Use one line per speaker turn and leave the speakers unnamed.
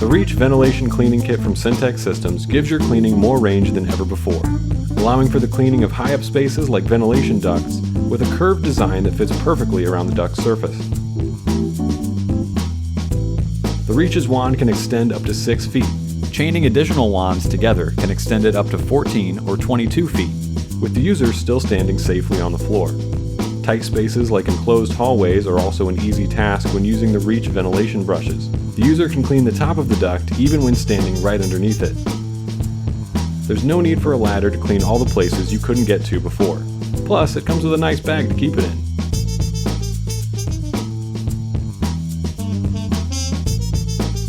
The Reach Ventilation Cleaning Kit from Cen-Tec Systems gives your cleaning more range than ever before, allowing for the cleaning of high-up spaces like ventilation ducts with a curved design that fits perfectly around the duct's surface. The Reach's wand can extend up to 6 feet. Chaining additional wands together can extend it up to 14 or 22 feet, with the user still standing safely on the floor. Tight spaces like enclosed hallways are also an easy task when using the Reach ventilation brushes. The user can clean the top of the duct even when standing right underneath it. There's no need for a ladder to clean all the places you couldn't get to before. Plus, it comes with a nice bag to keep it in.